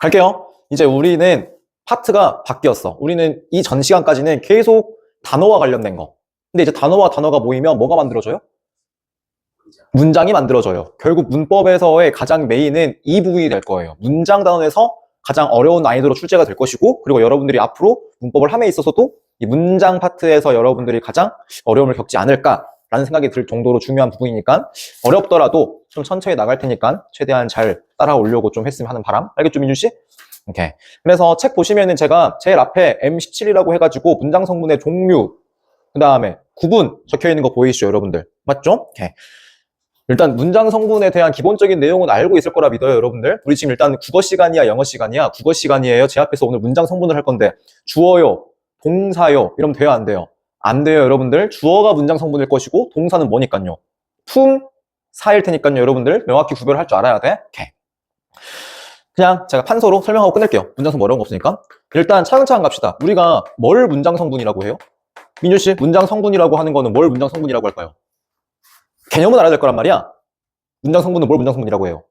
갈게요. 이제 우리는 파트가 바뀌었어. 우리는 이 전 시간까지는 계속 단어와 관련된 거. 근데 이제 단어와 단어가 모이면 뭐가 만들어져요? 문장이 만들어져요. 결국 문법에서의 가장 메인은 이 부분이 될 거예요. 문장 단원에서 가장 어려운 난이도로 출제가 될 것이고, 그리고 여러분들이 앞으로 문법을 함에 있어서도 이 문장 파트에서 여러분들이 가장 어려움을 겪지 않을까라는 생각이 들 정도로 중요한 부분이니까 어렵더라도 좀 천천히 나갈 테니까 최대한 잘 따라오려고 좀 했으면 하는 바람. 알겠죠, 민준씨? 오케이. 그래서 책 보시면은 제가 제일 앞에 M17이라고 해가지고 문장 성분의 종류, 그 다음에 구분 적혀 있는 거 보이시죠, 여러분들? 맞죠? 오케이. 일단 문장 성분에 대한 기본적인 내용은 알고 있을 거라 믿어요, 여러분들. 우리 지금 일단 국어 시간이야, 영어 시간이야? 국어 시간이에요. 제 앞에서 오늘 문장 성분을 할 건데 주어요, 동사요 이러면 돼요, 안 돼요? 안 돼요, 여러분들. 주어가 문장 성분일 것이고 동사는 뭐니까요? 품사일 테니까요, 여러분들. 명확히 구별을 할 줄 알아야 돼. 오케이. 그냥 제가 판서로 설명하고 끝낼게요. 문장 성분 어려운 거 없으니까. 일단 차근차근 갑시다. 우리가 뭘 문장 성분이라고 해요? 민주씨, 문장 성분이라고 하는 거는 뭘 문장 성분이라고 할까요? 개념은 알아야 될 거란 말이야. 문장 성분은 뭘 문장 성분이라고 해요?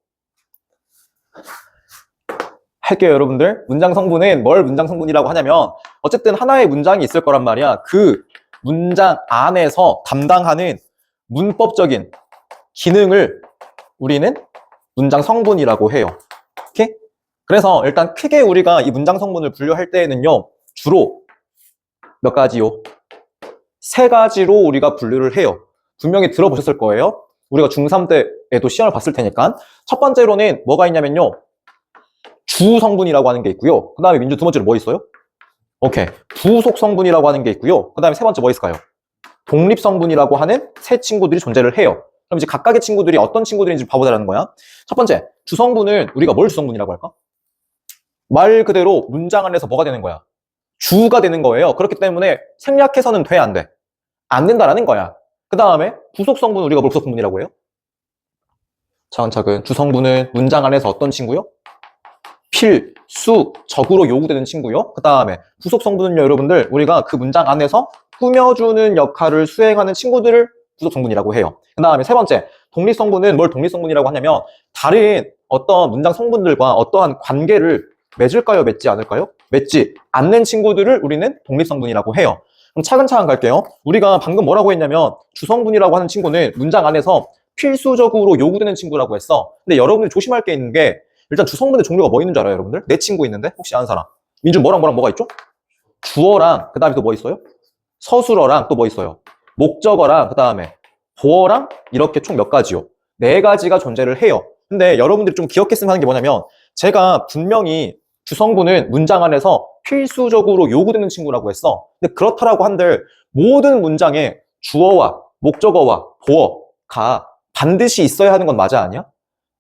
할게요, 여러분들. 문장 성분은 뭘 문장 성분이라고 하냐면 어쨌든 하나의 문장이 있을 거란 말이야. 그 문장 안에서 담당하는 문법적인 기능을 우리는 문장 성분이라고 해요. 오케이? 그래서 일단 크게 우리가 이 문장 성분을 분류할 때에는요, 주로 몇 가지요? 세 가지로 우리가 분류를 해요. 분명히 들어보셨을 거예요. 우리가 중3 때에도 시험을 봤을 테니까. 첫 번째로는 뭐가 있냐면요, 주 성분이라고 하는 게 있고요. 그 다음에 민주 두 번째로 뭐 있어요? 오케이. 부속 성분이라고 하는 게 있고요. 그 다음에 세 번째 뭐 있을까요? 독립 성분이라고 하는 세 친구들이 존재를 해요. 그럼 이제 각각의 친구들이 어떤 친구들인지 봐보자라는 거야. 첫 번째, 주성분은 우리가 뭘 주성분이라고 할까? 말 그대로 문장 안에서 뭐가 되는 거야? 주가 되는 거예요. 그렇기 때문에 생략해서는 돼, 안 돼? 안 된다라는 거야. 그 다음에 부속 성분은 우리가 뭘 부속 성분이라고 해요? 차근차근. 주성분은 문장 안에서 어떤 친구요? 필수적으로 요구되는 친구요. 그 다음에 부속 성분은요, 여러분들, 우리가 그 문장 안에서 꾸며주는 역할을 수행하는 친구들을 부속 성분이라고 해요. 그 다음에 세 번째, 독립 성분은 뭘 독립 성분이라고 하냐면 다른 어떤 문장 성분들과 어떠한 관계를 맺을까요, 맺지 않을까요? 맺지 않는 친구들을 우리는 독립 성분이라고 해요. 그럼 차근차근 갈게요. 우리가 방금 뭐라고 했냐면 주성분이라고 하는 친구는 문장 안에서 필수적으로 요구되는 친구라고 했어. 근데 여러분들이 조심할 게 있는 게, 일단 주성분의 종류가 뭐 있는 줄 알아요, 여러분들? 네 친구 있는데 혹시 아는 사람? 민주 뭐랑 뭐가 있죠? 주어랑, 그 다음에 또 뭐 있어요? 서술어랑 또 뭐 있어요? 목적어랑, 그 다음에 보어랑, 이렇게 총 몇 가지요? 네 가지가 존재를 해요. 근데 여러분들이 좀 기억했으면 하는 게 뭐냐면, 제가 분명히 주성분은 문장 안에서 필수적으로 요구되는 친구라고 했어. 근데 그렇다라고 한들 모든 문장에 주어와 목적어와 보어가 반드시 있어야 하는 건 맞아, 아니야?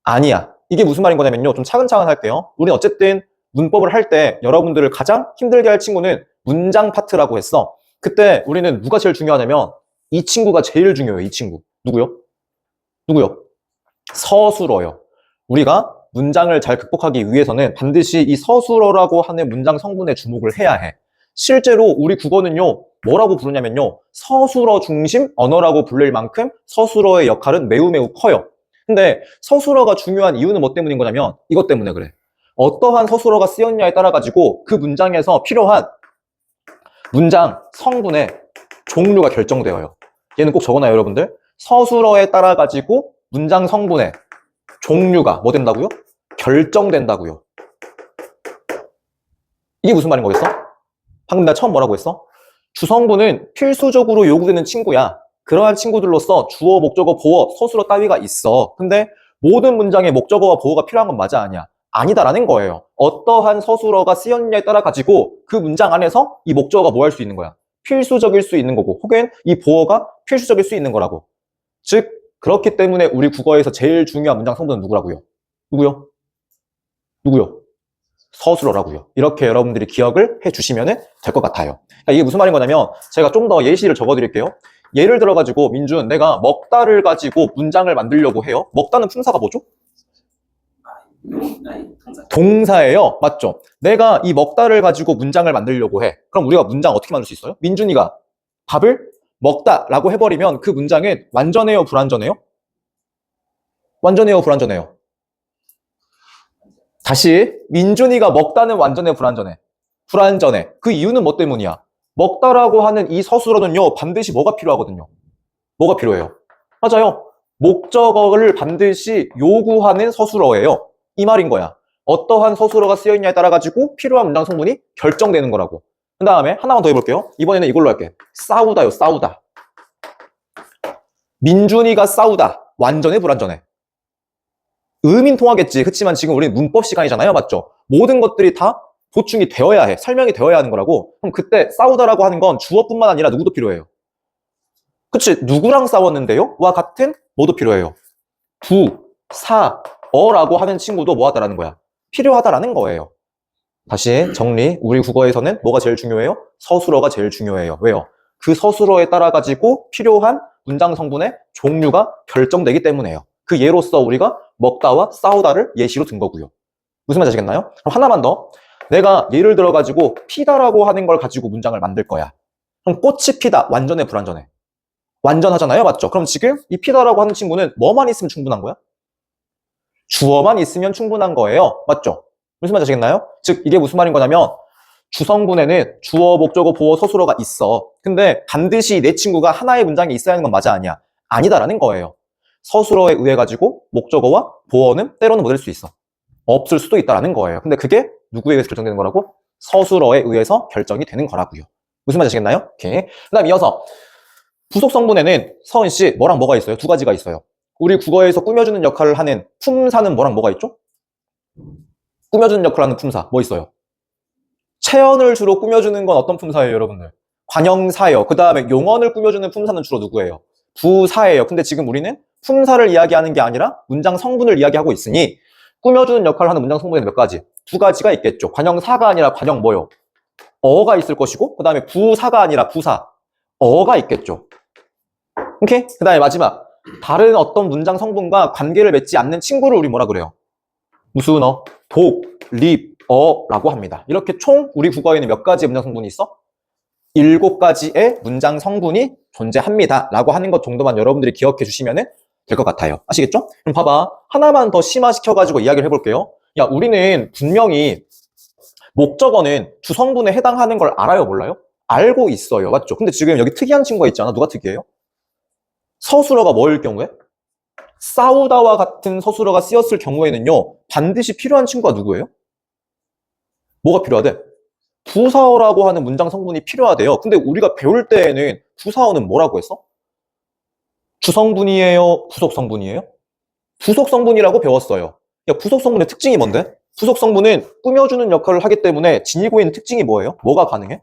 아니야. 이게 무슨 말인 거냐면요, 좀 차근차근 할게요. 우리는 어쨌든 문법을 할 때 여러분들을 가장 힘들게 할 친구는 문장 파트라고 했어. 그때 우리는 누가 제일 중요하냐면 이 친구가 제일 중요해요. 이 친구. 누구요? 누구요? 서술어요. 우리가 문장을 잘 극복하기 위해서는 반드시 이 서술어라고 하는 문장 성분에 주목을 해야 해. 실제로 우리 국어는요, 뭐라고 부르냐면요, 서술어 중심 언어라고 불릴 만큼 서술어의 역할은 매우 매우 커요. 근데 서술어가 중요한 이유는 뭐 때문인 거냐면 이것 때문에 그래. 어떠한 서술어가 쓰였냐에 따라 가지고 그 문장에서 필요한 문장 성분의 종류가 결정되어요. 얘는 꼭 적어놔요, 여러분들. 서술어에 따라 가지고 문장 성분의 종류가 뭐 된다고요? 결정된다고요. 이게 무슨 말인 거겠어? 방금 나 처음 뭐라고 했어? 주성분은 필수적으로 요구되는 친구야. 그러한 친구들로서 주어, 목적어, 보어, 서술어 따위가 있어. 근데 모든 문장에 목적어와 보어가 필요한 건 맞아, 아니야? 아니다라는 거예요. 어떠한 서술어가 쓰였냐에 따라 가지고 그 문장 안에서 이 목적어가 뭐 할 수 있는 거야? 필수적일 수 있는 거고, 혹은 이 보어가 필수적일 수 있는 거라고. 즉, 그렇기 때문에 우리 국어에서 제일 중요한 문장 성분은 누구라고요? 누구요? 누구요? 서술어라고요. 이렇게 여러분들이 기억을 해주시면 될 것 같아요. 그러니까 이게 무슨 말인 거냐면 제가 좀 더 예시를 적어드릴게요. 예를 들어가지고 민준, 내가 먹다를 가지고 문장을 만들려고 해요. 먹다는 품사가 뭐죠? 동사예요. 맞죠? 내가 이 먹다를 가지고 문장을 만들려고 해. 그럼 우리가 문장 어떻게 만들 수 있어요? 민준이가 밥을 먹다라고 해버리면 그 문장은 완전해요, 불완전해요? 완전해요, 불완전해요? 다시 민준이가 먹다는 완전해 불완전해? 불완전해. 그 이유는 뭐 때문이야? 먹다라고 하는 이 서술어는요 반드시 뭐가 필요하거든요. 뭐가 필요해요? 맞아요. 목적어를 반드시 요구하는 서술어예요. 이 말인 거야. 어떠한 서술어가 쓰여있냐에 따라 가지고 필요한 문장 성분이 결정되는 거라고. 그 다음에 하나만 더 해볼게요. 이번에는 이걸로 할게. 싸우다요. 싸우다. 민준이가 싸우다. 완전해 불완전해? 의미는 통하겠지. 그렇지만 지금 우리는 문법 시간이잖아요. 맞죠? 모든 것들이 다 보충이 되어야 해. 설명이 되어야 하는 거라고. 그럼 그때 싸우다라고 하는 건 주어뿐만 아니라 누구도 필요해요. 그치? 누구랑 싸웠는데요? 와 같은 뭐도 필요해요. 부, 사, 어라고 하는 친구도 뭐 하다라는 거야? 필요하다라는 거예요. 다시 정리. 우리 국어에서는 뭐가 제일 중요해요? 서술어가 제일 중요해요. 왜요? 그 서술어에 따라 가지고 필요한 문장 성분의 종류가 결정되기 때문에요. 그 예로서 우리가 먹다와 싸우다를 예시로 든 거고요. 무슨 말인지 아시겠나요? 그럼 하나만 더. 내가 예를 들어 가지고 피다라고 하는 걸 가지고 문장을 만들 거야. 그럼 꽃이 피다. 완전해 불완전해? 완전하잖아요. 맞죠? 그럼 지금 이 피다라고 하는 친구는 뭐만 있으면 충분한 거야? 주어만 있으면 충분한 거예요. 맞죠? 무슨 말인지 아시겠나요? 즉 이게 무슨 말인 거냐면 주성분에는 주어, 목적어, 보어, 서술어가 있어. 근데 반드시 내 친구가 하나의 문장에 있어야 하는 건 맞아 아니야? 아니다라는 거예요. 서술어에 의해 가지고 목적어와 보어는 때로는 못 될 수 있어. 없을 수도 있다라는 거예요. 근데 그게 누구에 의해서 결정되는 거라고? 서술어에 의해서 결정이 되는 거라고요. 무슨 말인지 아시겠나요? 오케이. 그 다음 이어서 부속 성분에는 서은 씨 뭐랑 뭐가 있어요? 두 가지가 있어요. 우리 국어에서 꾸며주는 역할을 하는 품사는 뭐랑 뭐가 있죠? 꾸며주는 역할을 하는 품사 뭐 있어요? 체언을 주로 꾸며주는 건 어떤 품사예요, 여러분들? 관형사예요. 그 다음에 용언을 꾸며주는 품사는 주로 누구예요? 부사예요. 근데 지금 우리는 품사를 이야기하는 게 아니라 문장 성분을 이야기하고 있으니 꾸며주는 역할을 하는 문장 성분에는 몇 가지? 두 가지가 있겠죠. 관형사가 아니라 관형 뭐요? 어가 있을 것이고 그 다음에 부사가 아니라 부사 어가 있겠죠. 오케이? 그 다음에 마지막 다른 어떤 문장 성분과 관계를 맺지 않는 친구를 우리 뭐라 그래요? 무슨 어? 독, 립, 어라고 합니다. 이렇게 총 우리 국어에는 몇 가지의 문장 성분이 있어? 7가지의 문장 성분이 존재합니다. 라고 하는 것 정도만 여러분들이 기억해 주시면 될 것 같아요. 아시겠죠? 그럼 봐봐. 하나만 더 심화시켜가지고 이야기를 해볼게요. 야, 우리는 분명히 목적어는 주성분에 해당하는 걸 알아요, 몰라요? 알고 있어요. 맞죠? 근데 지금 여기 특이한 친구가 있잖아. 누가 특이해요? 서술어가 뭐일 경우에? 싸우다와 같은 서술어가 쓰였을 경우에는요, 반드시 필요한 친구가 누구예요? 뭐가 필요하대? 부사어라고 하는 문장 성분이 필요하대요. 근데 우리가 배울 때에는 부사어는 뭐라고 했어? 주성분이에요? 부속성분이에요? 부속성분이라고 배웠어요. 야, 부속성분의 특징이 뭔데? 부속성분은 꾸며주는 역할을 하기 때문에 지니고 있는 특징이 뭐예요? 뭐가 가능해?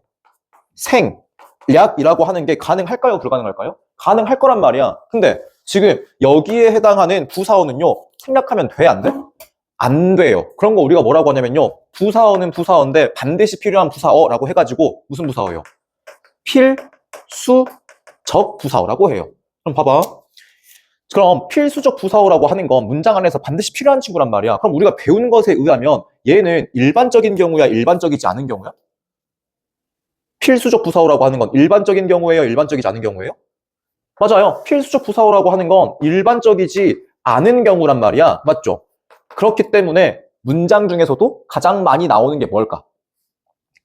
생, 략이라고 하는 게 가능할까요? 불가능할까요? 가능할 거란 말이야. 근데 지금 여기에 해당하는 부사어는요, 생략하면 돼? 안 돼? 안 돼요. 그런 거 우리가 뭐라고 하냐면요, 부사어는 부사어인데 반드시 필요한 부사어라고 해가지고 무슨 부사어예요? 필수적 부사어라고 해요. 그럼 봐봐. 그럼 필수적 부사어라고 하는 건 문장 안에서 반드시 필요한 친구란 말이야. 그럼 우리가 배우는 것에 의하면 얘는 일반적인 경우야, 일반적이지 않은 경우야? 필수적 부사어라고 하는 건 일반적인 경우예요, 일반적이지 않은 경우예요? 맞아요. 필수적 부사어라고 하는 건 일반적이지 않은 경우란 말이야. 맞죠? 그렇기 때문에 문장 중에서도 가장 많이 나오는 게 뭘까?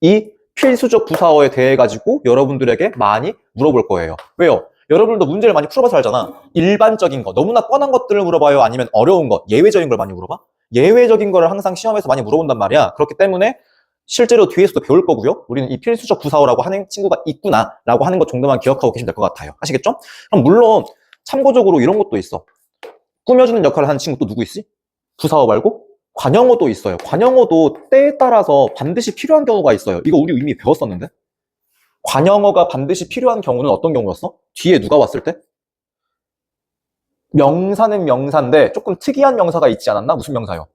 이 필수적 부사어에 대해 가지고 여러분들에게 많이 물어볼 거예요. 왜요? 여러분들도 문제를 많이 풀어봐서 알잖아. 일반적인 거, 너무나 뻔한 것들을 물어봐요? 아니면 어려운 거, 예외적인 걸 많이 물어봐? 예외적인 거를 항상 시험에서 많이 물어본단 말이야. 그렇기 때문에 실제로 뒤에서도 배울 거고요. 우리는 이 필수적 부사어라고 하는 친구가 있구나 라고 하는 것 정도만 기억하고 계시면 될 것 같아요. 아시겠죠? 그럼 물론 참고적으로 이런 것도 있어. 꾸며주는 역할을 하는 친구 또 누구 있지? 부사어 말고 관형어도 있어요. 관형어도 때에 따라서 반드시 필요한 경우가 있어요. 이거 우리 이미 배웠었는데? 관형어가 반드시 필요한 경우는 어떤 경우였어? 뒤에 누가 왔을 때? 명사는 명사인데 조금 특이한 명사가 있지 않았나? 무슨 명사요?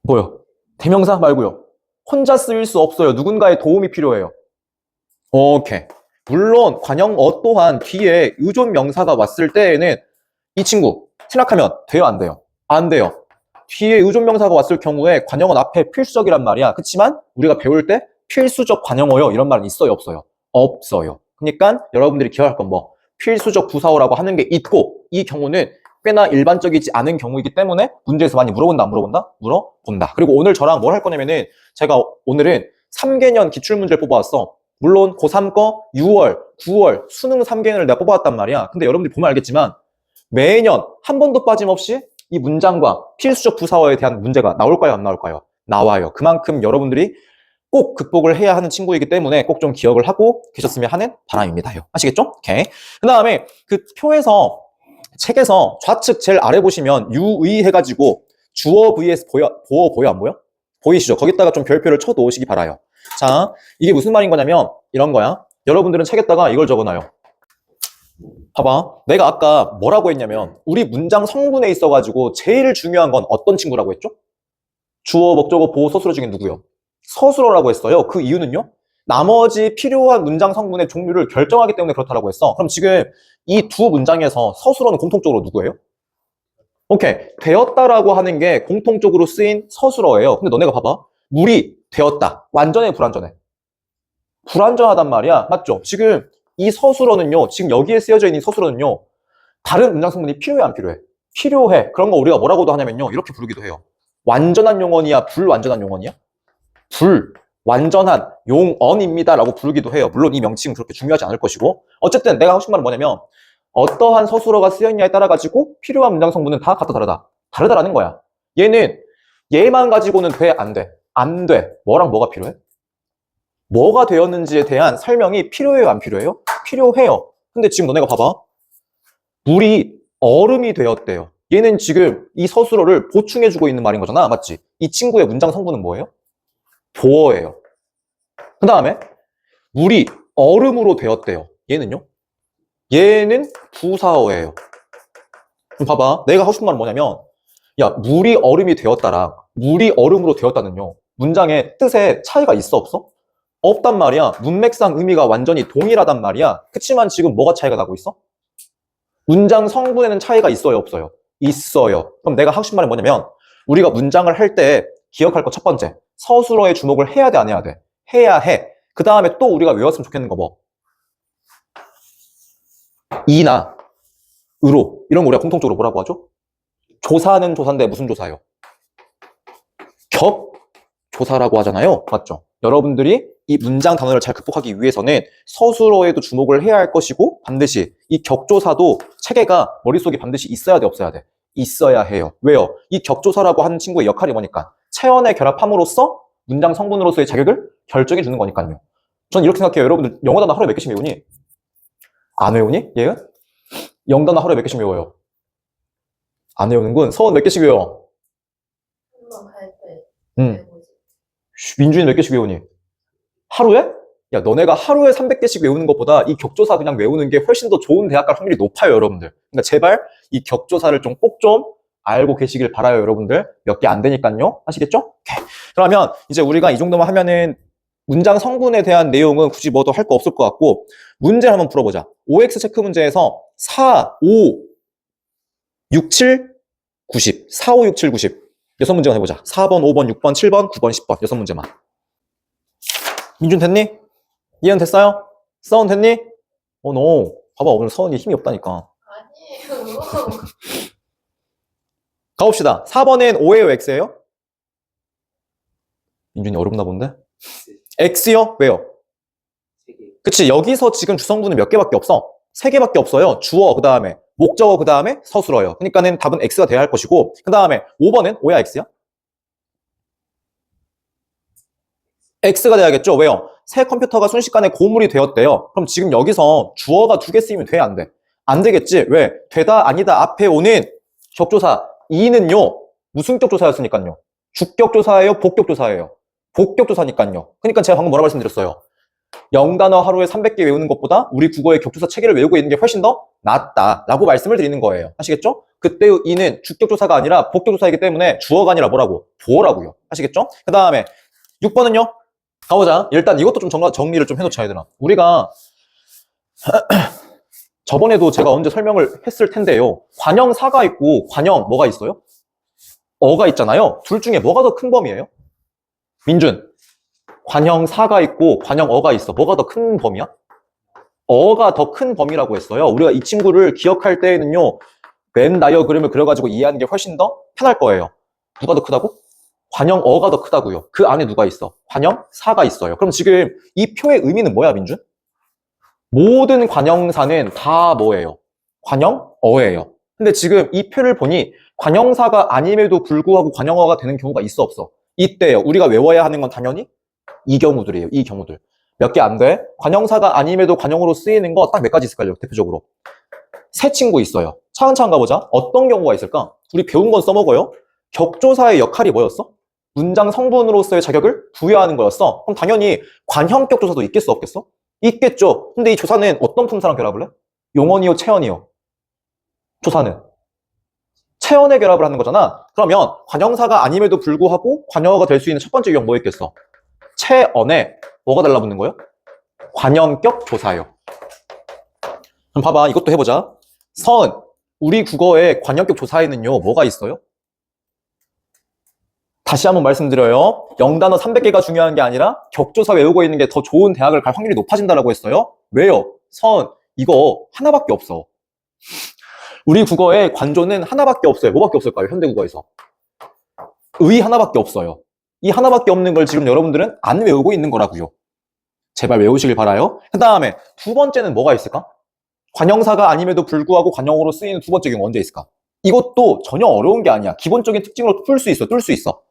뭐요? 대명사 말고요. 혼자 쓰일 수 없어요. 누군가의 도움이 필요해요. 오케이. 물론 관형어 또한 뒤에 의존 명사가 왔을 때에는 이 친구 생각하면 돼요, 안 돼요? 안 돼요. 뒤에 의존 명사가 왔을 경우에 관형어 앞에 필수적이란 말이야. 그렇지만 우리가 배울 때 필수적 관형어요 이런 말은 있어요, 없어요? 없어요. 그러니까 여러분들이 기억할 건 뭐? 필수적 부사어라고 하는 게 있고 이 경우는 꽤나 일반적이지 않은 경우이기 때문에 문제에서 많이 물어본다, 안 물어본다? 물어본다. 그리고 오늘 저랑 뭘 할 거냐면은 제가 오늘은 3개년 기출문제를 뽑아왔어. 물론 고3 거 6월, 9월 수능 3개년을 내가 뽑아왔단 말이야. 근데 여러분들이 보면 알겠지만 매년 한 번도 빠짐없이 이 문장과 필수적 부사어에 대한 문제가 나올까요, 안 나올까요? 나와요. 그만큼 여러분들이 꼭 극복을 해야 하는 친구이기 때문에 꼭 좀 기억을 하고 계셨으면 하는 바람입니다요. 아시겠죠? 오케이. 그 다음에 그 표에서 책에서 좌측 제일 아래 보시면 유의 해가지고 주어 vs 보어 안 보여? 보이시죠? 거기다가 좀 별표를 쳐 놓으시기 바라요. 자, 이게 무슨 말인 거냐면 이런 거야. 여러분들은 책에다가 이걸 적어놔요. 봐봐. 내가 아까 뭐라고 했냐면 우리 문장 성분에 있어가지고 제일 중요한 건 어떤 친구라고 했죠? 주어, 목적어, 보어, 서술어 중에 누구요? 서술어라고 했어요. 그 이유는요? 나머지 필요한 문장 성분의 종류를 결정하기 때문에 그렇다라고 했어. 그럼 지금 이 두 문장에서 서술어는 공통적으로 누구예요? 오케이. 되었다라고 하는 게 공통적으로 쓰인 서술어예요. 근데 너네가 봐봐. 물이 되었다. 완전해, 불완전해? 불완전하단 말이야. 맞죠? 지금 이 서술어는요. 지금 여기에 쓰여져 있는 이 서술어는요. 다른 문장 성분이 필요해, 안 필요해? 필요해. 그런 거 우리가 뭐라고도 하냐면요. 이렇게 부르기도 해요. 완전한 용언이야, 불완전한 용언이야? 불완전한 용언입니다 라고 부르기도 해요. 물론 이 명칭은 그렇게 중요하지 않을 것이고 어쨌든 내가 하고 싶은 말은 뭐냐면 어떠한 서술어가 쓰였냐에 따라 가지고 필요한 문장 성분은 다 각각 다르다. 다르다라는 거야. 얘는 얘만 가지고는 돼, 안 돼? 안 돼. 뭐랑 뭐가 필요해? 뭐가 되었는지에 대한 설명이 필요해요, 안 필요해요? 필요해요. 근데 지금 너네가 봐봐. 물이 얼음이 되었대요. 얘는 지금 이 서술어를 보충해주고 있는 말인 거잖아. 맞지? 이 친구의 문장 성분은 뭐예요? 보어예요. 그 다음에 물이 얼음으로 되었대요. 얘는요? 얘는 부사어예요. 그럼 봐봐. 내가 하고 싶은 말은 뭐냐면 야, 물이 얼음이 되었다랑 물이 얼음으로 되었다는요. 문장의 뜻에 차이가 있어, 없어? 없단 말이야. 문맥상 의미가 완전히 동일하단 말이야. 그치만 지금 뭐가 차이가 나고 있어? 문장 성분에는 차이가 있어요, 없어요? 있어요. 그럼 내가 하고 싶은 말은 뭐냐면 우리가 문장을 할 때 기억할 거 첫 번째. 서술어에 주목을 해야 돼, 안 해야 돼? 해야 해. 그 다음에 또 우리가 외웠으면 좋겠는 거 뭐? 이나 으로 이런 거 우리가 공통적으로 뭐라고 하죠? 조사는 조사인데 무슨 조사요? 격조사라고 하잖아요. 맞죠? 여러분들이 이 문장 단어를 잘 극복하기 위해서는 서술어에도 주목을 해야 할 것이고 반드시 이 격조사도 체계가 머릿속에 반드시 있어야 돼, 없어야 돼? 있어야 해요. 왜요? 이 격조사라고 하는 친구의 역할이 뭐니까? 체언에 결합함으로써 문장 성분으로서의 자격을 결정해 주는 거니까요. 전 이렇게 생각해요. 여러분들 영어 단어 하루에 몇 개씩 외우니? 안 외우니? 얘는? 영어 단어 하루에 몇 개씩 외워요? 안 외우는군. 서원 몇 개씩 외워? 한번 갈 때. 응. 민준이 몇 개씩 외우니? 하루에? 야, 너네가 하루에 300개씩 외우는 것보다 이 격조사 그냥 외우는 게 훨씬 더 좋은 대학 갈 확률이 높아요, 여러분들. 그러니까 제발 이 격조사를 좀 꼭 좀 알고 계시길 바라요, 여러분들. 몇 개 안 되니까요. 아시겠죠? 오케이. 그러면 이제 우리가 이 정도만 하면은 문장 성분에 대한 내용은 굳이 뭐 더 할 거 없을 것 같고 문제를 한번 풀어보자. OX 체크 문제에서 4, 5, 6, 7, 90. 4, 5, 6, 7, 90. 6문제만 해보자. 4번, 5번, 6번, 7번, 9번, 10번. 6문제만. 민준 됐니? 이해는 됐어요? 서원 됐니? 노. 봐봐, 오늘 서원이 힘이 없다니까. 아니에요. 가봅시다. 4번엔 5예요, X예요? 민준이 어렵나 본데? X요? 왜요? 그치, 여기서 지금 주성분은 몇 개밖에 없어? 3개밖에 없어요. 주어, 그 다음에 목적어, 그 다음에 서술어요. 그러니까는 답은 X가 돼야 할 것이고, 그 다음에 5번은 5야, X야? X가 돼야겠죠? 왜요? 새 컴퓨터가 순식간에 고물이 되었대요. 그럼 지금 여기서 주어가 2개 쓰이면 돼, 안 돼? 안 되겠지? 왜? 되다, 아니다, 앞에 오는 격조사 2는요, 무슨 격조사였으니까요? 주격조사예요? 복격조사예요? 복격조사니까요. 그러니까 제가 방금 뭐라 말씀드렸어요? 영단어 하루에 300개 외우는 것보다 우리 국어의 격조사 체계를 외우고 있는 게 훨씬 더 낫다라고 말씀을 드리는 거예요. 아시겠죠? 그때의 이는 주격조사가 아니라 복격조사이기 때문에 주어가 아니라 뭐라고? 보어라고요. 아시겠죠? 그 다음에 6번은요? 가보자. 일단 이것도 좀 정리를 좀 해놓자, 얘들아. 우리가 저번에도 제가 언제 설명을 했을 텐데요. 관형사가 있고 관형 뭐가 있어요? 어가 있잖아요. 둘 중에 뭐가 더 큰 범위예요? 민준. 관형사가 있고 관형어가 있어. 뭐가 더 큰 범위야? 어가 더 큰 범위라고 했어요. 우리가 이 친구를 기억할 때에는요. 벤 다이어그램을 그려가지고 이해하는 게 훨씬 더 편할 거예요. 누가 더 크다고? 관형어가 더 크다고요. 그 안에 누가 있어? 관형사가 있어요. 그럼 지금 이 표의 의미는 뭐야, 민준? 모든 관형사는 다 뭐예요? 관형어예요. 근데 지금 이 표를 보니 관형사가 아님에도 불구하고 관형어가 되는 경우가 있어, 없어? 이때요. 우리가 외워야 하는 건 당연히 이 경우들이에요. 이 경우들. 몇 개 안 돼? 관형사가 아님에도 관형어로 쓰이는 거 딱 몇 가지 있을까요? 대표적으로. 세 친구 있어요. 차근차근 가보자. 어떤 경우가 있을까? 우리 배운 건 써먹어요. 격조사의 역할이 뭐였어? 문장 성분으로서의 자격을 부여하는 거였어. 그럼 당연히 관형격 조사도 있겠어, 없겠어? 있겠죠. 근데 이 조사는 어떤 품사랑 결합을 해? 용언이요, 체언이요? 조사는 체언의 결합을 하는 거잖아. 그러면 관형사가 아님에도 불구하고 관형어가 될 수 있는 첫 번째 유형 뭐 있겠어? 체언에 뭐가 달라붙는 거예요? 관형격 조사요. 그럼 봐봐, 이것도 해보자. 서은, 우리 국어의 관형격 조사에는요, 뭐가 있어요? 다시 한번 말씀드려요. 영단어 300개가 중요한 게 아니라 격조사 외우고 있는 게 더 좋은 대학을 갈 확률이 높아진다고 했어요. 왜요? 서은, 이거 하나밖에 없어. 우리 국어의 관조는 하나밖에 없어요. 뭐밖에 없을까요? 현대국어에서. 의 하나밖에 없어요. 이 하나밖에 없는 걸 지금 여러분들은 안 외우고 있는 거라고요. 제발 외우시길 바라요. 그 다음에 두 번째는 뭐가 있을까? 관형사가 아님에도 불구하고 관형어로 쓰이는 두 번째 경우 언제 있을까? 이것도 전혀 어려운 게 아니야. 기본적인 특징으로 풀 수 있어. 뚫을 수 있어.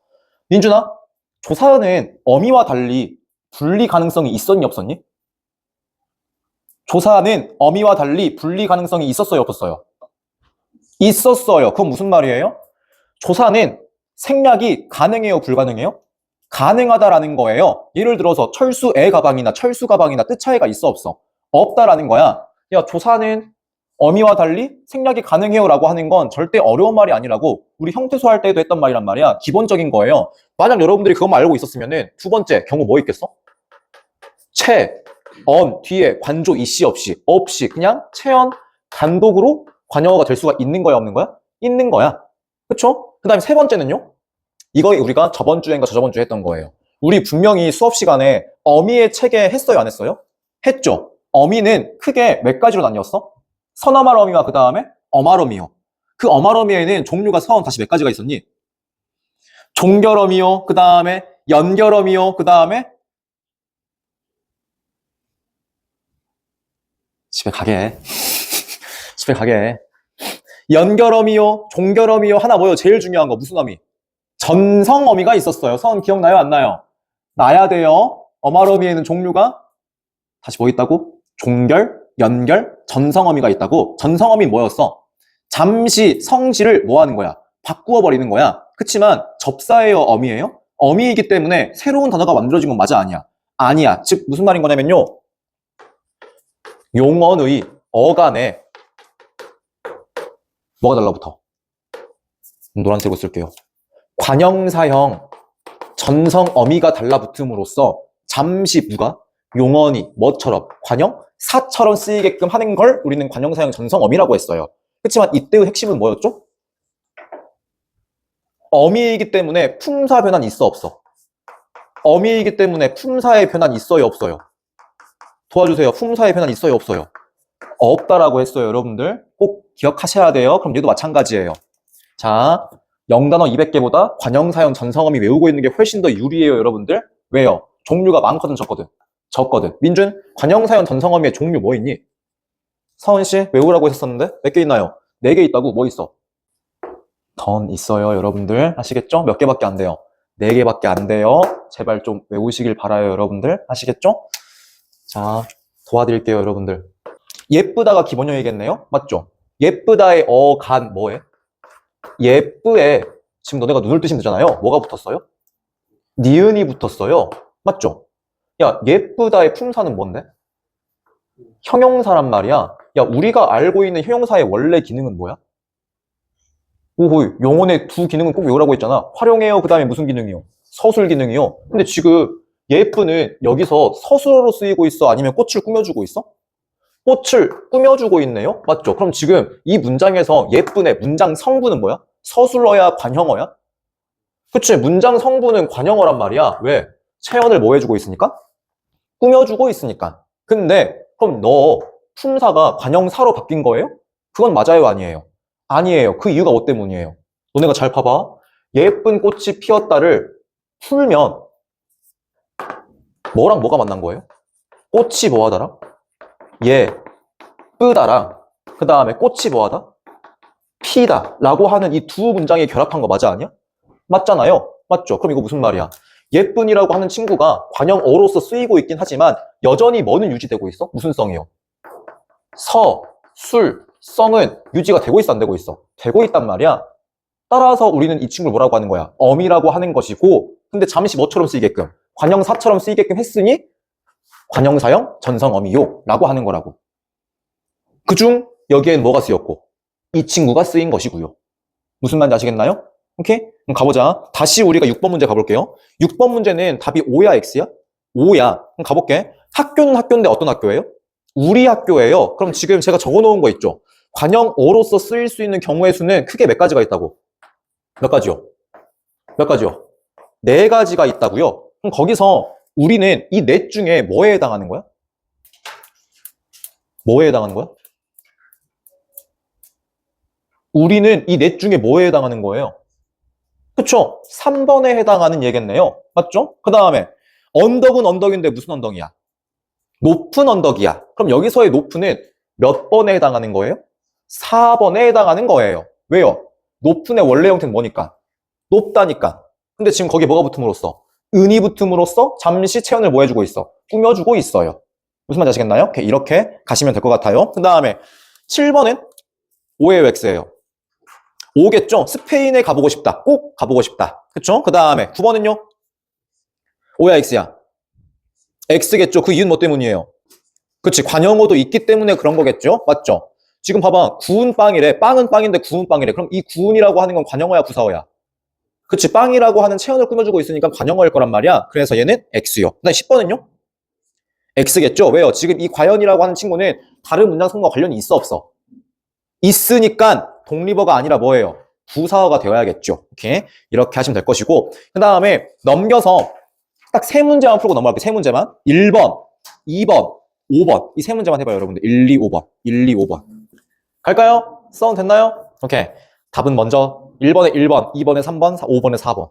민준아, 조사는 어미와 달리 분리 가능성이 있었니, 없었니? 조사는 어미와 달리 분리 가능성이 있었어요, 없었어요? 있었어요. 그건 무슨 말이에요? 조사는 생략이 가능해요, 불가능해요? 가능하다라는 거예요. 예를 들어서 철수의 가방이나 철수 가방이나 뜻 차이가 있어, 없어? 없다라는 거야. 야, 조사는 어미와 달리 생략이 가능해요 라고 하는 건 절대 어려운 말이 아니라고 우리 형태소 할 때도 했던 말이란 말이야. 기본적인 거예요. 만약 여러분들이 그것만 알고 있었으면은 두 번째 경우 뭐 있겠어? 뒤에 관조 이씨 없이 그냥 체언 단독으로 관형어가 될 수가 있는 거야, 없는 거야? 있는 거야. 그쵸? 그 다음에 세 번째는요? 이거 우리가 저번 주인가 저저번 주에 했던 거예요. 우리 분명히 수업 시간에 어미의 체계 했어요, 안 했어요? 했죠. 어미는 크게 몇 가지로 나뉘었어? 선어말어미와 그 다음에 어말어미요. 그 어말어미에는 종류가 서원 다시 몇 가지가 있었니? 종결어미요. 그 다음에 연결어미요. 그 다음에 집에 가게. 집에 가게. 연결어미요. 종결어미요. 하나 뭐요? 제일 중요한 거 무슨 어미? 전성어미가 있었어요. 서원 기억나요? 안 나요? 나야 돼요. 어말어미에는 종류가 다시 뭐 있다고? 종결, 연결, 전성어미가 있다고. 전성어미 뭐였어? 잠시 성질을 뭐 하는 거야? 바꾸어 버리는 거야. 그치만 접사예요, 어미예요? 어미이기 때문에 새로운 단어가 만들어진 건 맞아, 아니야? 아니야. 즉 무슨 말인 거냐면요. 용언의 어간에 뭐가 달라붙어? 노란색으로 쓸게요. 관형사형 전성어미가 달라붙음으로써 잠시 누가? 용언이 뭐처럼? 관형사처럼 쓰이게끔 하는 걸 우리는 관형사형 전성어미라고 했어요. 그렇지만 이때의 핵심은 뭐였죠? 어미이기 때문에 품사 변환 있어, 없어? 어미이기 때문에 품사의 변환 있어요, 없어요? 도와주세요. 품사의 변환 있어요, 없어요? 없다라고 했어요, 여러분들. 꼭 기억하셔야 돼요. 그럼 얘도 마찬가지예요. 자, 영단어 200개보다 관형사형 전성어미 외우고 있는 게 훨씬 더 유리해요, 여러분들. 왜요? 종류가 많거든, 적거든. 민준, 관형사형 전성어미의 종류 뭐 있니? 서은씨, 외우라고 했었는데 몇 개 있나요? 4개 있다고. 뭐 있어? 던 있어요, 여러분들. 아시겠죠? 몇 개밖에 안 돼요? 4개밖에 안 돼요. 제발 좀 외우시길 바라요, 여러분들. 아시겠죠? 자, 도와드릴게요, 여러분들. 예쁘다가 기본형이겠네요? 맞죠? 예쁘다의 어간 뭐해? 예쁘에 지금 너네가 눈을 뜨시면 되잖아요. 뭐가 붙었어요? 니은이 붙었어요. 맞죠? 야, 예쁘다의 품사는 뭔데? 형용사란 말이야. 야, 우리가 알고 있는 형용사의 원래 기능은 뭐야? 오호, 영혼의 두 기능은 꼭 외우라고 했잖아. 활용해요. 그 다음에 무슨 기능이요? 서술 기능이요. 근데 지금 예쁘는 여기서 서술어로 쓰이고 있어? 아니면 꽃을 꾸며주고 있어? 꽃을 꾸며주고 있네요? 맞죠? 그럼 지금 이 문장에서 예쁜의 문장 성분은 뭐야? 서술어야, 관형어야? 그치? 문장 성분은 관형어란 말이야. 왜? 체언을 뭐 해주고 있으니까? 꾸며주고 있으니까. 근데 그럼 너 품사가 관형사로 바뀐 거예요? 그건 맞아요, 아니에요? 아니에요. 그 이유가 뭐 때문이에요? 너네가 잘 봐봐. 예쁜 꽃이 피었다를 풀면 뭐랑 뭐가 만난 거예요? 꽃이 뭐하더라? 예쁘다랑 그 다음에 꽃이 뭐하다? 피다 라고 하는 이 두 문장이 결합한 거 맞아 아니야? 맞잖아요. 맞죠? 그럼 이거 무슨 말이야? 예쁜이라고 하는 친구가 관형어로서 쓰이고 있긴 하지만 여전히 뭐는 유지되고 있어? 무슨 성이요? 서, 술, 성은 유지가 되고 있어 안 되고 있어? 되고 있단 말이야. 따라서 우리는 이 친구를 뭐라고 하는 거야? 어미라고 하는 것이고 근데 잠시 뭐처럼 쓰이게끔? 관형사처럼 쓰이게끔 했으니 관형사형 전성어미요 라고 하는 거라고. 그중 여기엔 뭐가 쓰였고 이 친구가 쓰인 것이고요. 무슨 말인지 아시겠나요? 오케이? 그럼 가보자. 다시 우리가 6번 문제 가볼게요. 6번 문제는 답이 O야 X야? O야. 그럼 가볼게. 학교는 학교인데 어떤 학교예요? 우리 학교예요. 그럼 지금 제가 적어놓은 거 있죠? 관형어로서 쓰일 수 있는 경우의 수는 크게 몇 가지가 있다고? 몇 가지요? 몇 가지요? 4가지가 있다고요? 그럼 거기서 우리는 이 넷 중에 뭐에 해당하는 거야? 뭐에 해당하는 거야? 우리는 이 넷 중에 뭐에 해당하는 거예요? 그쵸? 3번에 해당하는 얘겠네요. 맞죠? 그 다음에 언덕은 언덕인데 무슨 언덕이야? 높은 언덕이야. 그럼 여기서의 높은은 몇 번에 해당하는 거예요? 4번에 해당하는 거예요. 왜요? 높은의 원래 형태는 뭐니까? 높다니까. 근데 지금 거기에 뭐가 붙음으로써? 은이 붙음으로써 잠시 체온을 뭐 해주고 있어? 꾸며주고 있어요. 무슨 말인지 아시겠나요? 이렇게 가시면 될 것 같아요. 그 다음에 7번은 O예요, X예요? O겠죠? 스페인에 가보고 싶다. 꼭 가보고 싶다. 그쵸? 그 다음에 9번은요? O야, X야? X겠죠? 그 이유는 뭐 때문이에요? 그치, 관형어도 있기 때문에 그런 거겠죠? 맞죠? 지금 봐봐. 구운 빵이래. 빵은 빵인데 구운 빵이래. 그럼 이 구운이라고 하는 건 관형어야, 부사어야? 그치, 빵이라고 하는 체온을 꾸며주고 있으니까 관형어일 거란 말이야. 그래서 얘는 X요. 그 다음에 10번은요? X겠죠? 왜요? 지금 이 과연이라고 하는 친구는 다른 문장 성분과 관련이 있어, 없어? 있으니까 독립어가 아니라 뭐예요? 부사어가 되어야겠죠. 이렇게 하시면 될 것이고, 그 다음에 넘겨서 딱 3문제만 풀고 넘어갈게요. 3문제만. 1번, 2번, 5번. 이 3문제만 해봐요, 여러분들. 1, 2, 5번. 1, 2, 5번. 갈까요? 싸움 됐나요? 오케이. 답은 먼저 1번에 1번, 2번에 3번, 5번에 4번.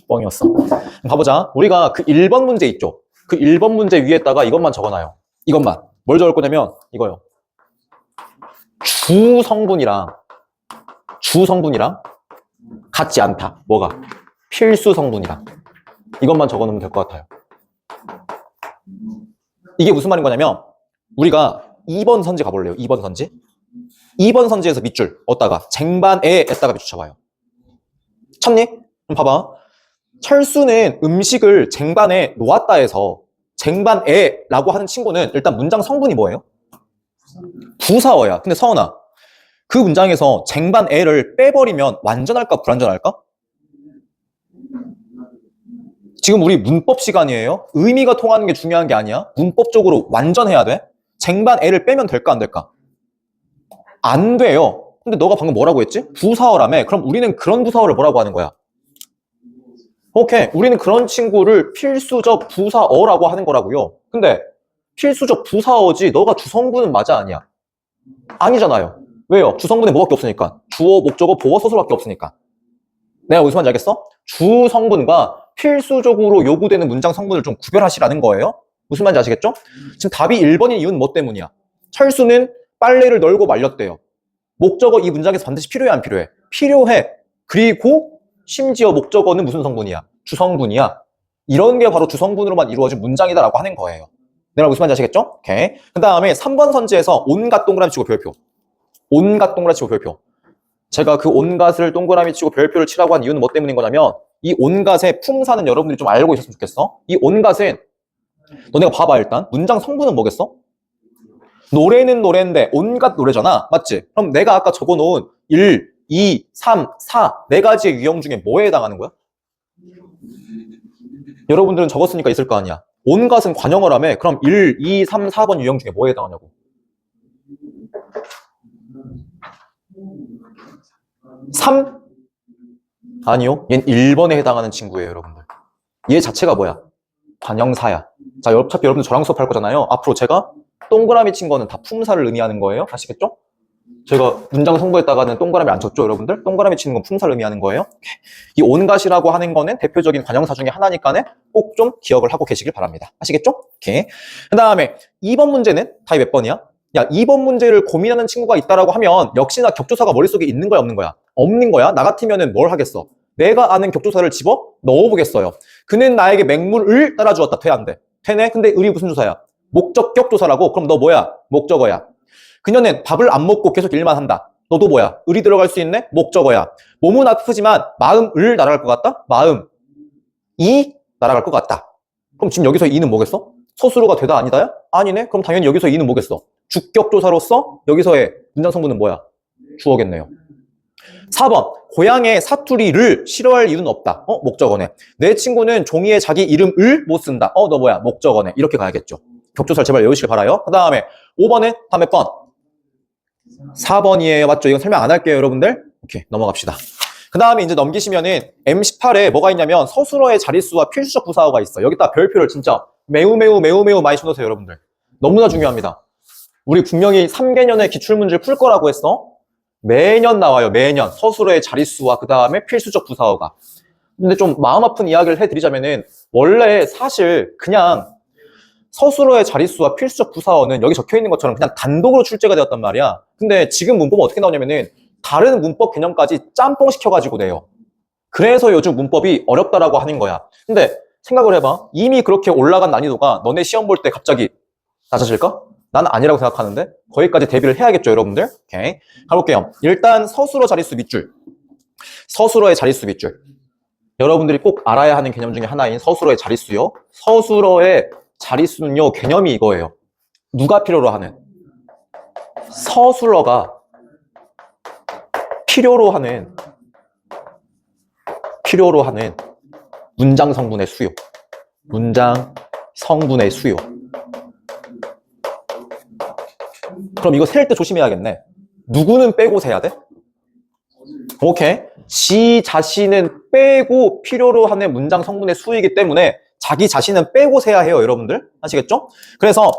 뻥이었어. 그럼 가보자. 우리가 그 1번 문제 있죠? 그 1번 문제 위에다가 이것만 적어놔요. 이것만. 뭘 적을 거냐면 이거요. 주성분이랑 같지 않다. 뭐가? 필수 성분이랑. 이것만 적어놓으면 될 것 같아요. 이게 무슨 말인 거냐면 우리가 2번 선지 가볼래요. 2번 선지. 2번 선지에서 밑줄 어디다가 쟁반에에다가 밑줄 쳐봐요. 쳤니? 그럼 봐봐. 철수는 음식을 쟁반에 놓았다 해서 쟁반에라고 하는 친구는 일단 문장 성분이 뭐예요? 부사어야. 근데 서은아, 그 문장에서 쟁반에를 빼버리면 완전할까 불완전할까? 지금 우리 문법 시간이에요. 의미가 통하는 게 중요한 게 아니야. 문법적으로 완전해야 돼. 쟁반에를 빼면 될까 안 될까? 안 돼요. 근데 너가 방금 뭐라고 했지? 부사어라며. 그럼 우리는 그런 부사어를 뭐라고 하는 거야? 오케이. 우리는 그런 친구를 필수적 부사어라고 하는 거라고요. 근데 필수적 부사어지 너가 주성분은 맞아 아니야? 아니잖아요. 왜요? 주성분에 뭐밖에 없으니까. 주어, 목적어, 보어, 소설밖에 없으니까. 내가 무슨 말인지 알겠어? 주성분과 필수적으로 요구되는 문장 성분을 좀 구별하시라는 거예요. 무슨 말인지 아시겠죠? 지금 답이 1번인 이유는 뭐 때문이야? 철수는 빨래를 널고 말렸대요. 목적어 이 문장에서 반드시 필요해 안 필요해? 필요해. 그리고 심지어 목적어는 무슨 성분이야? 주성분이야. 이런 게 바로 주성분으로만 이루어진 문장이다라고 하는 거예요. 내가 무슨 말인지 아시겠죠? 오케이. 그 다음에 3번 선지에서 온갖 동그라미 치고 별표. 온갖 동그라미 치고 별표. 제가 그 온갖을 동그라미 치고 별표를 치라고 한 이유는 뭐 때문인 거냐면 이 온갖의 품사는 여러분들이 좀 알고 있었으면 좋겠어. 이 온갖은 너네가 봐봐 일단. 문장 성분은 뭐겠어? 노래는 노래인데 온갖 노래잖아. 맞지? 그럼 내가 아까 적어놓은 1, 2, 3, 4 4가지의 유형 중에 뭐에 해당하는 거야? 여러분들은 적었으니까 있을 거 아니야. 온갖은 관형어라며. 그럼 1, 2, 3, 4번 유형 중에 뭐에 해당하냐고. 3? 아니요. 얜 1번에 해당하는 친구예요, 여러분들. 얘 자체가 뭐야? 관형사야. 자, 어차피 여러분들 저랑 수업할 거잖아요. 앞으로 제가 동그라미 친 거는 다 품사를 의미하는 거예요. 아시겠죠? 제가 문장 성부에다가는 동그라미 안 쳤죠, 여러분들? 동그라미 치는 건 품사를 의미하는 거예요. 이 온갖이라고 하는 거는 대표적인 관형사 중에 하나니까는 꼭 좀 기억을 하고 계시길 바랍니다. 아시겠죠? 오케이. 그 다음에 2번 문제는 답이 몇 번이야? 야, 2번 문제를 고민하는 친구가 있다라고 하면 역시나 격조사가 머릿속에 있는 거야, 없는 거야? 없는 거야. 나 같으면은 뭘 하겠어? 내가 아는 격조사를 집어 넣어보겠어요. 그는 나에게 맹물을 따라주었다. 돼, 안 돼? 되네? 근데 을이 무슨 조사야? 목적격 조사라고? 그럼 너 뭐야? 목적어야. 그녀는 밥을 안 먹고 계속 일만 한다. 너도 뭐야? 을이 들어갈 수 있네? 목적어야. 몸은 아프지만 마음을 날아갈 것 같다? 마음이 날아갈 것 같다. 그럼 지금 여기서 이는 뭐겠어? 서술어가 되다 아니다야? 아니네? 그럼 당연히 여기서 이는 뭐겠어? 주격조사로서 여기서의 문장성분은 뭐야? 주어겠네요. 4번. 고향의 사투리를 싫어할 이유는 없다. 목적어네. 내 친구는 종이에 자기 이름을 못 쓴다. 너 뭐야? 목적어네. 이렇게 가야겠죠. 격조사를 제발 외우시길 바라요. 그 다음에 5번은 다음 몇 번? 4번이에요. 맞죠? 이건 설명 안 할게요, 여러분들. 오케이, 넘어갑시다. 그 다음에 이제 넘기시면은 M18에 뭐가 있냐면 서술어의 자릿수와 필수적 부사어가 있어. 여기다 별표를 진짜 매우 많이 쳐놓으세요, 여러분들. 너무나 중요합니다. 우리 분명히 3개년의 기출문제를 풀 거라고 했어. 매년 나와요, 매년. 서술어의 자릿수와 그 다음에 필수적 부사어가. 근데 좀 마음 아픈 이야기를 해드리자면은 원래 사실 그냥 서술어의 자릿수와 필수적 부사어는 여기 적혀있는 것처럼 그냥 단독으로 출제가 되었단 말이야. 근데 지금 문법은 어떻게 나오냐면은 다른 문법 개념까지 짬뽕 시켜가지고 내요. 그래서 요즘 문법이 어렵다라고 하는 거야. 근데 생각을 해봐. 이미 그렇게 올라간 난이도가 너네 시험 볼 때 갑자기 낮아질까? 난 아니라고 생각하는데 거기까지 대비를 해야겠죠, 여러분들. 오케이. 가볼게요. 일단 서술어 자릿수 밑줄. 서술어의 자릿수 밑줄. 여러분들이 꼭 알아야 하는 개념 중에 하나인 서술어의 자릿수요. 서술어의 자릿수는요, 개념이 이거예요. 누가 필요로 하는? 서술어가 필요로 하는 문장 성분의 수요. 문장 성분의 수요. 그럼 이거 셀 때 조심해야겠네. 누구는 빼고 세야 돼? 오케이. 지 자신은 빼고 필요로 하는 문장 성분의 수이기 때문에 자기 자신은 빼고 세야 해요, 여러분들. 아시겠죠? 그래서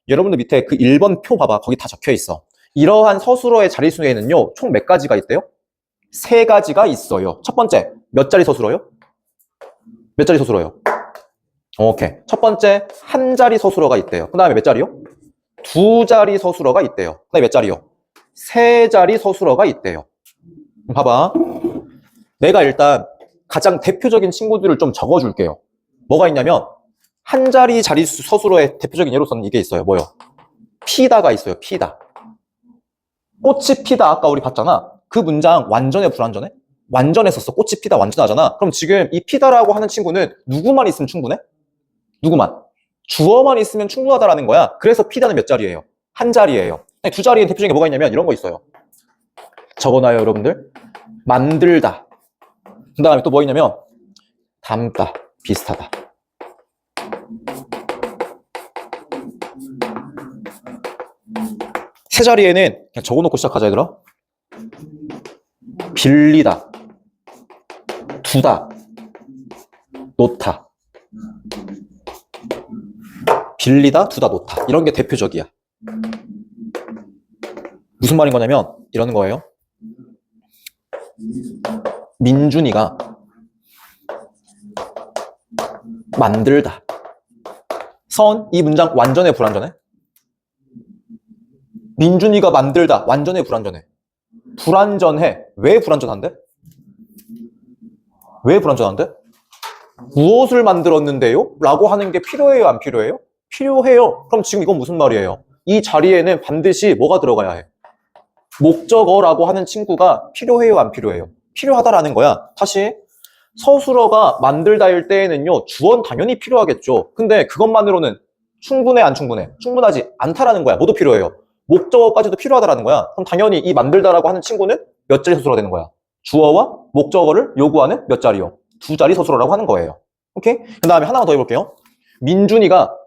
여러분들 밑에 그 1번 표 봐봐. 거기 다 적혀 있어. 이러한 서술어의 자릿수에는요, 총 몇 가지가 있대요? 3가지가 있어요. 첫 번째, 몇 자리 서술어요? 몇 자리 서술어요? 오케이. 첫 번째, 한 자리 서술어가 있대요. 그 다음에 몇 자리요? 2자리 서술어가 있대요. 그 다음에 몇 자리요? 3자리 서술어가 있대요. 봐봐. 내가 일단 가장 대표적인 친구들을 좀 적어줄게요. 뭐가 있냐면 한 자리 자릿수 서술어의 대표적인 예로서는 이게 있어요. 뭐요? 피다가 있어요. 피다. 꽃이 피다 아까 우리 봤잖아. 그 문장 완전해 불완전해? 완전했었어. 꽃이 피다 완전하잖아. 그럼 지금 이 피다라고 하는 친구는 누구만 있으면 충분해? 누구만? 주어만 있으면 충분하다라는 거야. 그래서 피다는 몇 자리예요? 한 자리예요. 2자리에 대표적인 게 뭐가 있냐면 이런 거 있어요. 적어놔요, 여러분들. 만들다. 그 다음에 또 뭐 있냐면 닮다, 비슷하다. 세 자리에는 그냥 적어놓고 시작하자, 얘들아. 빌리다, 두다, 놓다. 빌리다, 두다, 놓다. 이런 게 대표적이야. 무슨 말인 거냐면 이러는 거예요. 민준이가 만들다. 선, 이 문장 완전해 불완전해? 민준이가 만들다. 완전해 불완전해? 불완전해. 왜 불완전한데? 왜 불완전한데? 무엇을 만들었는데요? 라고 하는 게 필요해요, 안 필요해요? 필요해요. 그럼 지금 이건 무슨 말이에요? 이 자리에는 반드시 뭐가 들어가야 해? 목적어라고 하는 친구가 필요해요, 안 필요해요? 필요하다라는 거야. 다시 서술어가 만들다일 때에는요, 주어는 당연히 필요하겠죠. 근데 그것만으로는 충분해, 안 충분해? 충분하지 않다라는 거야. 뭐도 필요해요? 목적어까지도 필요하다라는 거야. 그럼 당연히 이 만들다라고 하는 친구는 몇 자리 서술어가 되는 거야? 주어와 목적어를 요구하는 몇 자리요? 2자리 서술어라고 하는 거예요. 오케이? 그 다음에 하나만 더 해볼게요. 민준이가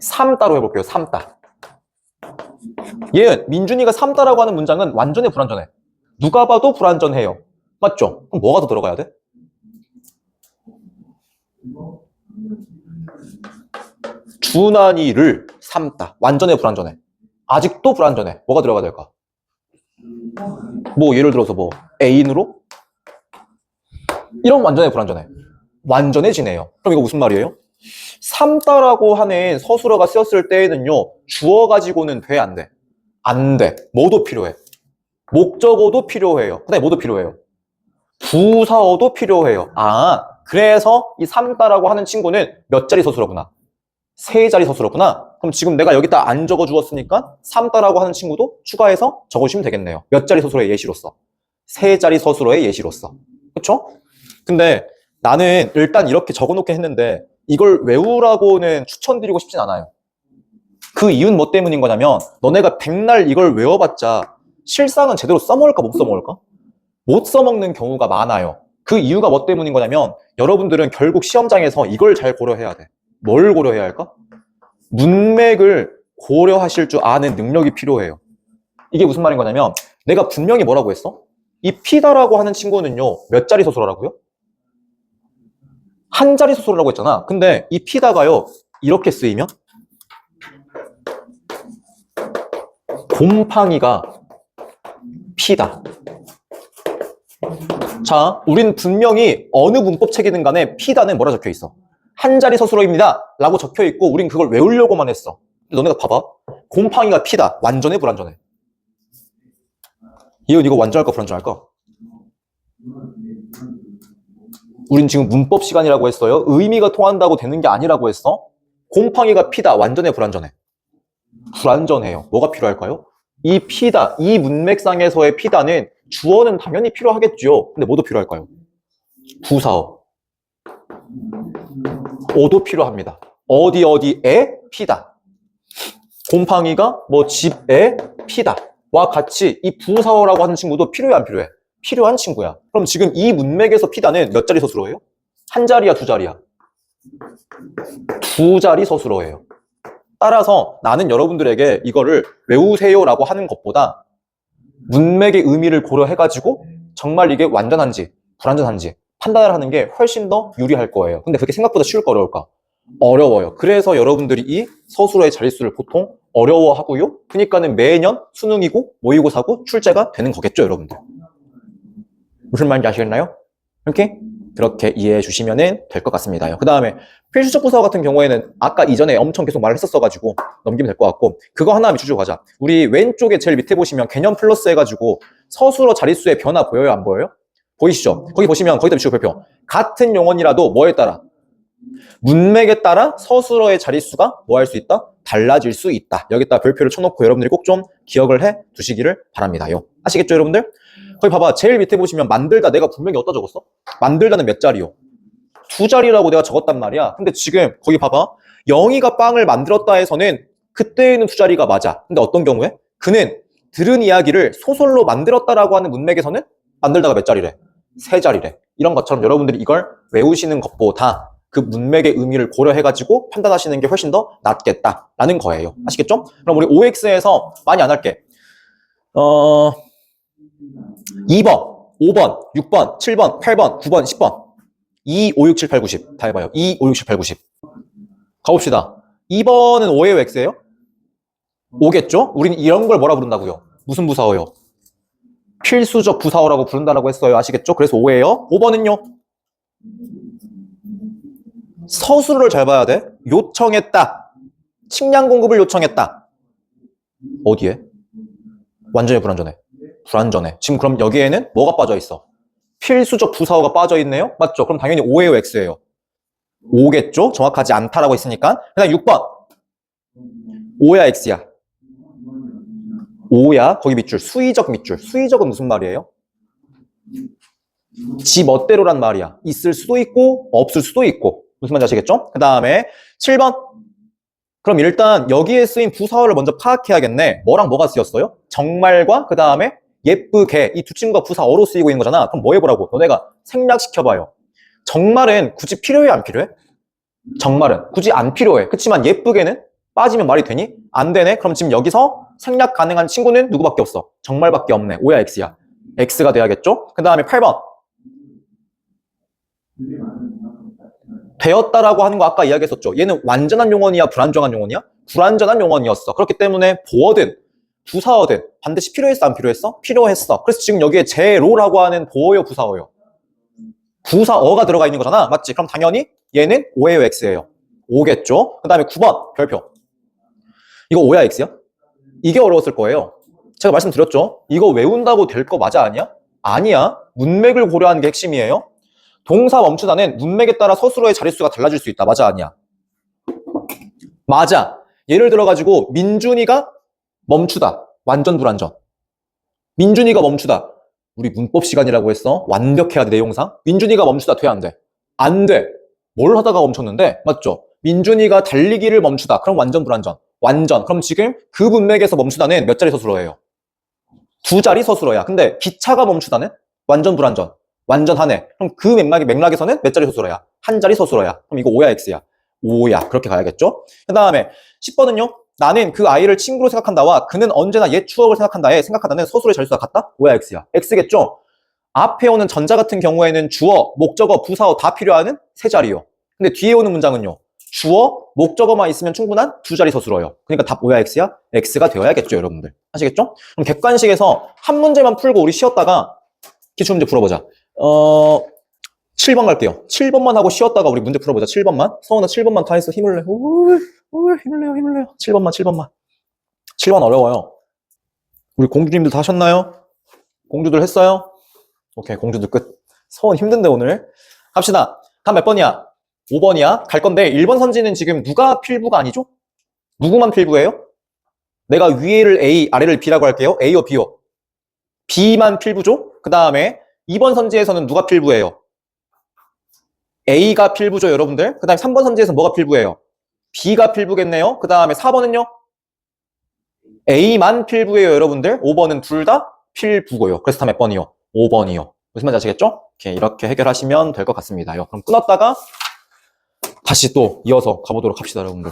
삶다로 해볼게요. 삶다. 얘는 민준이가 삶다라고 하는 문장은 완전해, 불완전해? 누가 봐도 불완전해요. 맞죠? 그럼 뭐가 더 들어가야 돼? 준환이를 삶다. 완전해, 불완전해? 아직도 불완전해. 뭐가 들어가야 될까? 뭐 예를 들어서 뭐 애인으로? 이런 완전해 불완전해? 완전해지네요. 그럼 이거 무슨 말이에요? 삼다라고 하는 서술어가 쓰였을 때에는요, 주어 가지고는 돼, 안 돼? 안 돼. 뭐도 필요해? 목적어도 필요해요. 그다음에 뭐도 필요해요? 부사어도 필요해요. 아, 그래서 이 삼다라고 하는 친구는 몇 자리 서술어구나? 세 자리 서술어구나. 그럼 지금 내가 여기다 안 적어 주었으니까 삼다라고 하는 친구도 추가해서 적어주시면 되겠네요. 몇 자리 서술어의 예시로서? 세 자리 서술어의 예시로서. 그쵸? 근데 나는 일단 이렇게 적어놓긴 했는데 이걸 외우라고는 추천드리고 싶진 않아요. 그 이유는 뭐 때문인 거냐면 너네가 백날 이걸 외워봤자 실상은 제대로 써먹을까 못 써먹을까? 못 써먹는 경우가 많아요. 그 이유가 뭐 때문인 거냐면 여러분들은 결국 시험장에서 이걸 잘 고려해야 돼. 뭘 고려해야 할까? 문맥을 고려하실 줄 아는 능력이 필요해요. 이게 무슨 말인 거냐면 내가 분명히 뭐라고 했어? 이 피다라고 하는 친구는요, 몇 자리 서술어라고요? 한 자리 서술어라고 했잖아. 근데 이 피다가요, 이렇게 쓰이면 곰팡이가 피다. 자, 우린 분명히 어느 문법 책이든 간에 피다는 뭐라 적혀 있어? 한 자리 서술어입니다 라고 적혀 있고 우린 그걸 외우려고만 했어. 너네가 봐봐. 곰팡이가 피다. 완전해 불완전해? 이거 완전할까 불완전할까? 우린 지금 문법 시간이라고 했어요. 의미가 통한다고 되는 게 아니라고 했어. 곰팡이가 피다. 완전해 불완전해? 불완전해요. 뭐가 필요할까요? 이 피다, 이 문맥상에서의 피다는 주어는 당연히 필요하겠죠. 근데 뭐도 필요할까요? 부사어. 어도 필요합니다. 어디에 피다. 곰팡이가 뭐 집에 피다. 와 같이 이 부사어라고 하는 친구도 필요해 안 필요해? 필요한 친구야. 그럼 지금 이 문맥에서 피다는 몇 자리 서술어예요? 한 자리야, 두 자리야? 두 자리 서술어예요. 따라서 나는 여러분들에게 이거를 외우세요라고 하는 것보다 문맥의 의미를 고려해가지고 정말 이게 완전한지 불완전한지 판단을 하는 게 훨씬 더 유리할 거예요. 근데 그게 생각보다 쉬울까 어려울까? 어려워요. 그래서 여러분들이 이 서술어의 자릿수를 보통 어려워하고요. 그러니까는 매년 수능이고 모의고사고 출제가 되는 거겠죠, 여러분들. 무슨 말인지 아시겠나요? 그렇게 이해해 주시면 될 것 같습니다. 그 다음에 필수적 부사어 같은 경우에는 아까 이전에 엄청 계속 말을 했었어가지고 넘기면 될 것 같고 그거 하나 밑줄 가자. 우리 왼쪽에 제일 밑에 보시면 개념 플러스 해가지고 서술어 자릿수의 변화 보여요? 안 보여요? 보이시죠? 거기 보시면 거기다 밑줄 별표. 같은 용언이라도 뭐에 따라? 문맥에 따라 서술어의 자릿수가 뭐 할 수 있다? 달라질 수 있다. 여기다 별표를 쳐놓고 여러분들이 꼭 좀 기억을 해 두시기를 바랍니다요. 아시겠죠, 여러분들? 거기 봐봐. 제일 밑에 보시면 만들다 내가 분명히 어디다 적었어? 만들다는 몇 자리요? 두 자리라고 내가 적었단 말이야. 근데 지금 거기 봐봐. 영희가 빵을 만들었다 해서는 그때에는 두 자리가 맞아. 근데 어떤 경우에? 그는 들은 이야기를 소설로 만들었다라고 하는 문맥에서는 만들다가 몇 자리래? 세 자리래. 이런 것처럼 여러분들이 이걸 외우시는 것보다 그 문맥의 의미를 고려해가지고 판단하시는 게 훨씬 더 낫겠다라는 거예요. 아시겠죠? 그럼 우리 OX에서 많이 안 할게. 2번, 5번, 6번, 7번, 8번, 9번, 10번. 2, 5, 6, 7, 8, 90. 다 해봐요. 2, 5, 6, 7, 8, 90. 가봅시다. 2번은 5예요, X예요? 5겠죠? 우린 이런 걸 뭐라 부른다고요? 무슨 부사어요? 필수적 부사어라고 부른다라고 했어요. 아시겠죠? 그래서 5예요. 5번은요? 서술어를 잘 봐야 돼. 요청했다. 식량 공급을 요청했다. 어디에? 완전히 불완전해. 불완전해. 지금 그럼 여기에는 뭐가 빠져 있어? 필수적 부사어가 빠져 있네요? 맞죠? 그럼 당연히 5예요, X예요? 5겠죠? 정확하지 않다라고 했으니까. 그 다음 6번. 5야, X야? 5야. 거기 밑줄. 수의적 밑줄. 수의적은 무슨 말이에요? 지 멋대로란 말이야. 있을 수도 있고 없을 수도 있고. 무슨 말인지 아시겠죠? 그 다음에 7번. 그럼 일단 여기에 쓰인 부사어를 먼저 파악해야겠네. 뭐랑 뭐가 쓰였어요? 정말과 그 다음에 예쁘게 이 두 친구가 부사어로 쓰이고 있는 거잖아. 그럼 뭐 해보라고? 너네가 생략시켜봐요. 정말은 굳이 필요해 안 필요해? 정말은 굳이 안 필요해. 그치만 예쁘게는 빠지면 말이 되니? 안 되네. 그럼 지금 여기서 생략 가능한 친구는 누구밖에 없어? 정말밖에 없네. 5야 X야. X가 돼야겠죠? 그 다음에 8번. 되었다라고 하는 거 아까 이야기했었죠. 얘는 완전한 용언이야? 불완전한 용언이야? 불완전한 용언이었어. 그렇기 때문에 보어든 부사어든 반드시 필요했어, 안 필요했어? 필요했어. 그래서 지금 여기에 제로라고 하는 보어요, 부사어요? 부사어가 들어가 있는 거잖아. 맞지? 그럼 당연히 얘는 O예요, X예요? O겠죠? 그 다음에 9번 별표. 이거 O야, X야? 이게 어려웠을 거예요. 제가 말씀드렸죠? 이거 외운다고 될 거 맞아, 아니야? 아니야. 문맥을 고려하는 게 핵심이에요. 동사 멈추다는 문맥에 따라 서술어의 자릿수가 달라질 수 있다. 맞아, 아니야? 맞아. 예를 들어가지고 민준이가 멈추다. 완전 불완전. 민준이가 멈추다. 우리 문법 시간이라고 했어. 완벽해야 돼, 내용상. 민준이가 멈추다. 돼, 안 돼? 안 돼. 뭘 하다가 멈췄는데? 맞죠? 민준이가 달리기를 멈추다. 그럼 완전 불완전. 완전. 그럼 지금 그 문맥에서 멈추다는 몇 자리 서술어예요? 2자리 서술어야. 근데 기차가 멈추다는? 완전 불완전. 완전하네. 그럼 그 맥락에서는 몇 자리 서술어야? 1자리 서술어야. 그럼 이거 O야, X야? O야. 그렇게 가야겠죠? 그 다음에 10번은요. 나는 그 아이를 친구로 생각한다와 그는 언제나 옛 추억을 생각하다는 서술어의 자릿수가 같다? O야, X야? X겠죠? 앞에 오는 전자 같은 경우에는 주어, 목적어, 부사어 다 필요하는 3자리요. 근데 뒤에 오는 문장은요. 주어, 목적어만 있으면 충분한 2자리 서술어요. 그러니까 답 O야, X야? X가 되어야겠죠, 여러분들. 아시겠죠? 그럼 객관식에서 한 문제만 풀고 우리 쉬었다가 기출문제 풀어보자. 7번 갈게요. 7번만 하고 쉬었다가 우리 문제 풀어보자. 7번만. 서원아 7번만 다 했어. 힘을 내. 힘을 내요, 힘을 내요. 7번만. 7번 어려워요. 우리 공주님들 다 하셨나요? 공주들 했어요? 오케이, 공주들 끝. 서원 힘든데 오늘. 갑시다. 다음 몇 번이야? 5번이야. 갈 건데 1번 선지는 지금 누가 필부가 아니죠? 누구만 필부예요? 내가 위에를 A, 아래를 B라고 할게요. A요, B요? B만 필부죠? 그 다음에 2번 선지에서는 누가 필부예요? A가 필부죠, 여러분들. 그 다음에 3번 선지에서는 뭐가 필부예요? B가 필부겠네요. 그 다음에 4번은요? A만 필부예요, 여러분들. 5번은 둘 다 필부고요. 그래서 다 몇 번이요? 5번이요. 무슨 말인지 아시겠죠? 이렇게 해결하시면 될 것 같습니다. 그럼 끊었다가 다시 또 이어서 가보도록 합시다, 여러분들.